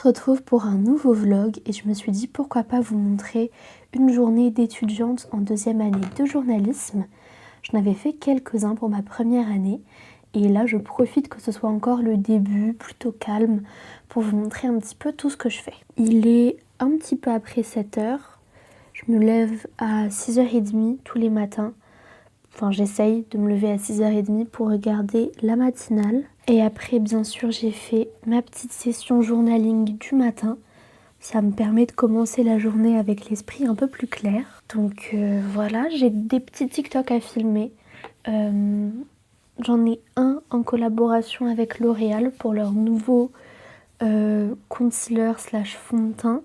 retrouve pour un nouveau vlog et je me suis dit pourquoi pas vous montrer une journée d'étudiante en deuxième année de journalisme. J'en avais fait quelques-uns pour ma première année et là je profite que ce soit encore le début, plutôt calme, pour vous montrer un petit peu tout ce que je fais. Il est un petit peu après 7h, je me lève à 6h30 tous les matins. Enfin, j'essaye de me lever à 6h30 pour regarder la matinale. Et après, bien sûr, j'ai fait ma petite session journaling du matin. Ça me permet de commencer la journée avec l'esprit un peu plus clair. Donc voilà, j'ai des petits TikTok à filmer. J'en ai un en collaboration avec L'Oréal pour leur nouveau concealer / fond de teint.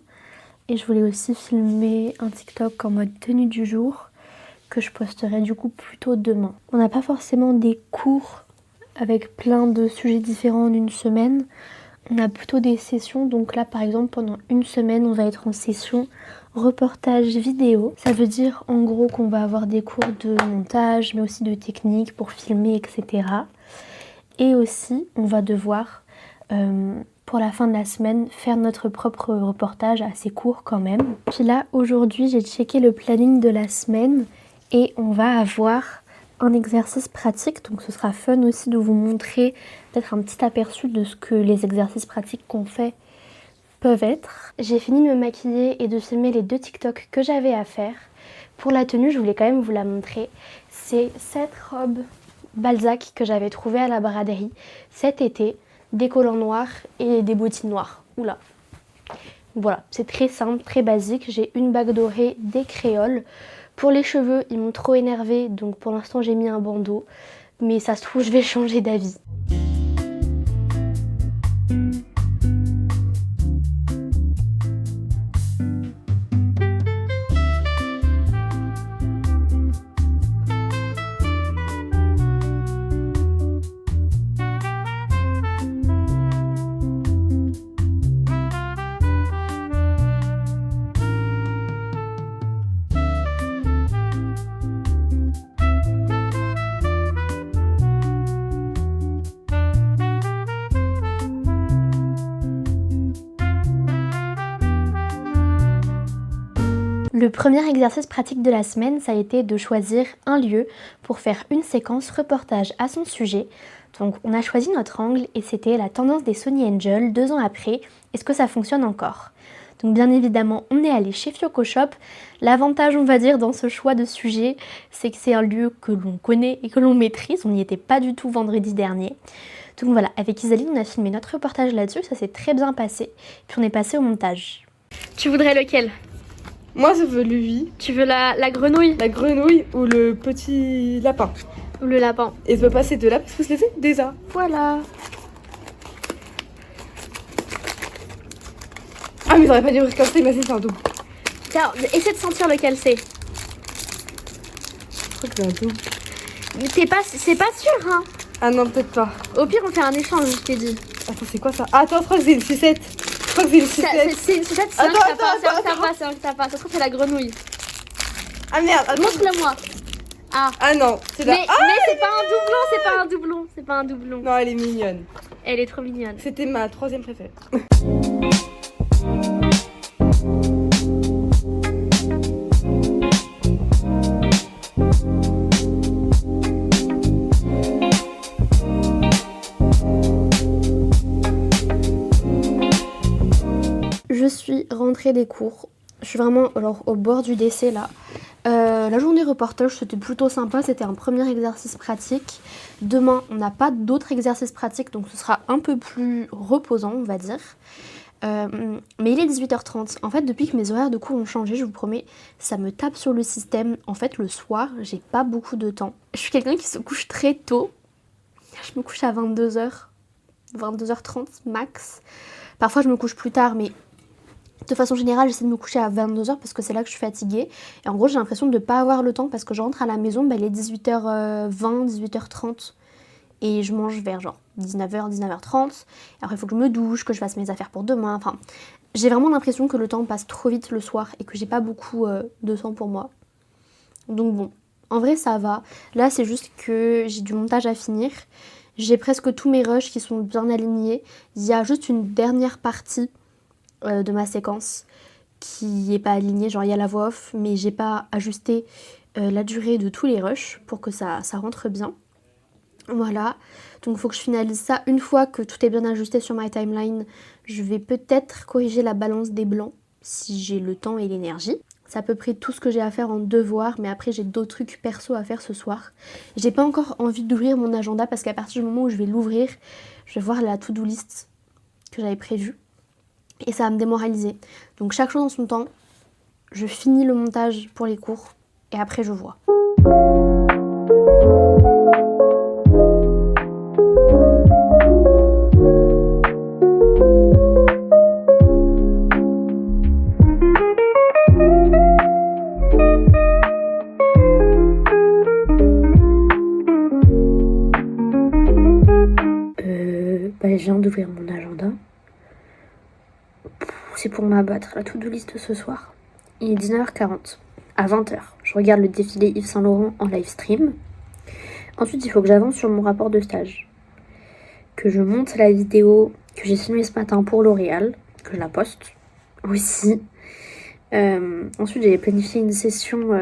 Et je voulais aussi filmer un TikTok en mode tenue du jour, que je posterai du coup plutôt demain. On n'a pas forcément des cours avec plein de sujets différents en une semaine. On a plutôt des sessions, donc là par exemple pendant une semaine on va être en session reportage vidéo. Ça veut dire en gros qu'on va avoir des cours de montage mais aussi de technique pour filmer, etc. Et aussi on va devoir pour la fin de la semaine faire notre propre reportage assez court quand même. Puis là aujourd'hui j'ai checké le planning de la semaine et on va avoir un exercice pratique, donc ce sera fun aussi de vous montrer peut-être un petit aperçu de ce que les exercices pratiques qu'on fait peuvent être. J'ai fini de me maquiller et de filmer les 2 TikTok que j'avais à faire. Pour la tenue, je voulais quand même vous la montrer. C'est cette robe Balzac que j'avais trouvée à la braderie cet été, des collants noirs et des bottines noires. Oula. Voilà, c'est très simple, très basique. J'ai une bague dorée, des créoles. Pour les cheveux, ils m'ont trop énervée, donc pour l'instant j'ai mis un bandeau. Mais ça se trouve, je vais changer d'avis. Le premier exercice pratique de la semaine, ça a été de choisir un lieu pour faire une séquence reportage à son sujet. Donc on a choisi notre angle et c'était la tendance des Sony Angel 2 ans après. Est-ce que ça fonctionne encore? Donc bien évidemment, on est allé chez Fioco Shop. L'avantage, on va dire, dans ce choix de sujet, c'est que c'est un lieu que l'on connaît et que l'on maîtrise. On n'y était pas du tout vendredi dernier. Donc voilà, avec Isaline, on a filmé notre reportage là-dessus, ça s'est très bien passé. Puis on est passé au montage. Tu voudrais lequel? Moi, je veux lui. Tu veux la grenouille? La grenouille ou le petit lapin. Ou le lapin? Et je veux pas ces deux-là parce que je les ai déjà. Voilà. Ah, mais j'aurais pas dû ouvrir comme ça, imagine, c'est un double. Tiens, essaie de sentir lequel c'est. Je crois que c'est un double. C'est pas sûr, hein? Ah non, peut-être pas. Au pire, on fait un échange, je t'ai dit. Attends, c'est quoi ça? Ah, attends, je crois que c'est une sucette. Je crois que c'est une sucette. C'est une sucette, c'est un que t'as pas. Ça se trouve, c'est la grenouille. Ah merde, attends. Montre-le-moi. Ah. Ah non, c'est là. Mais c'est pas un doublon. Non, elle est mignonne. Elle est trop mignonne. C'était ma 3e préférée. Je suis rentrée des cours. Je suis vraiment au bord du décès là. La journée reportage c'était plutôt sympa, c'était un premier exercice pratique. Demain on n'a pas d'autres exercices pratiques donc ce sera un peu plus reposant on va dire. Mais il est 18h30. En fait depuis que mes horaires de cours ont changé, je vous promets, ça me tape sur le système. En fait le soir j'ai pas beaucoup de temps. Je suis quelqu'un qui se couche très tôt. Je me couche à 22h, 22h30 max. Parfois je me couche plus tard mais de façon générale, j'essaie de me coucher à 22h parce que c'est là que je suis fatiguée. Et en gros, j'ai l'impression de ne pas avoir le temps parce que je rentre à la maison, il est 18h20, 18h30. Et je mange vers genre 19h, 19h30. Et après, il faut que je me douche, que je fasse mes affaires pour demain. Enfin, j'ai vraiment l'impression que le temps passe trop vite le soir et que j'ai pas beaucoup de temps pour moi. Donc bon, en vrai, ça va. Là, c'est juste que j'ai du montage à finir. J'ai presque tous mes rushs qui sont bien alignés. Il y a juste une dernière partie de ma séquence qui est pas alignée, genre il y a la voix off mais j'ai pas ajusté la durée de tous les rushs pour que ça rentre bien. Voilà, donc il faut que je finalise ça. Une fois que tout est bien ajusté sur ma timeline, je vais peut-être corriger la balance des blancs si j'ai le temps et l'énergie. C'est à peu près tout ce que j'ai à faire en devoir, mais après j'ai d'autres trucs perso à faire ce soir. J'ai pas encore envie d'ouvrir mon agenda parce qu'à partir du moment où je vais l'ouvrir, je vais voir la to-do list que j'avais prévue et ça va me démoraliser. Donc chaque chose en son temps, je finis le montage pour les cours et après je vois. Je viens d'ouvrir mon agenda. C'est pour m'abattre la to-do list ce soir. Il est 19h40. À 20h, je regarde le défilé Yves Saint Laurent en live stream. Ensuite, il faut que j'avance sur mon rapport de stage. Que je monte la vidéo que j'ai filmée ce matin pour L'Oréal. Que je la poste aussi. Ensuite, j'avais planifié une session...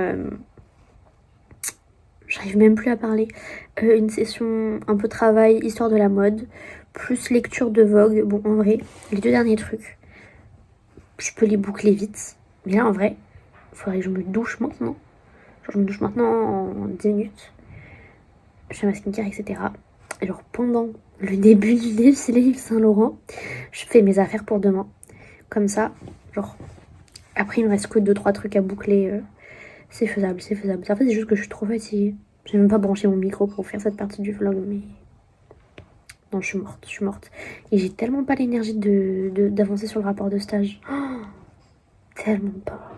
j'arrive même plus à parler. Une session un peu travail, histoire de la mode. Plus lecture de Vogue. Bon, en vrai, les 2 derniers trucs, je peux les boucler vite. Mais là, en vrai, il faudrait que je me douche maintenant. Genre, je me douche maintenant en 10 minutes. Je fais ma skincare, etc. Et genre, pendant le début du défilé Yves Saint Laurent, je fais mes affaires pour demain. Comme ça, genre, après, il me reste que 2-3 trucs à boucler. C'est faisable, c'est faisable. En fait, c'est juste que je suis trop fatiguée. J'ai même pas branché mon micro pour faire cette partie du vlog, mais... Non, je suis morte. Et j'ai tellement pas l'énergie d'avancer sur le rapport de stage. Oh, tellement pas.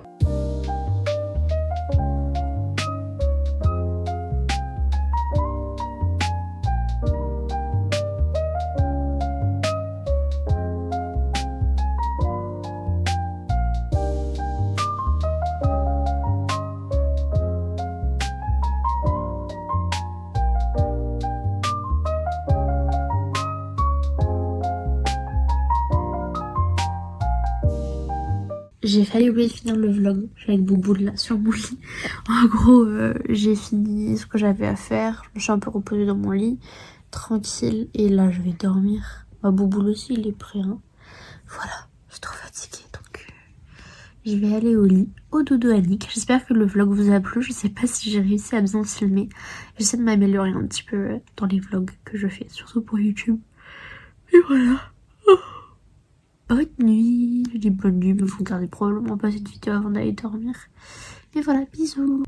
J'ai failli oublier de finir le vlog. Je suis avec Bouboule là sur mon lit. En gros, j'ai fini ce que j'avais à faire. Je me suis un peu reposée dans mon lit, tranquille. Et là, je vais dormir. Bouboule aussi, il est prêt. Hein. Voilà, je suis trop fatiguée. Donc, je vais aller au lit, au dodo Annick. J'espère que le vlog vous a plu. Je sais pas si j'ai réussi à bien filmer. J'essaie de m'améliorer un petit peu dans les vlogs que je fais, surtout pour YouTube. Et voilà. Bonne nuit, je dis bonne nuit, mais vous regardez probablement pas cette vidéo avant d'aller dormir. Et voilà, bisous.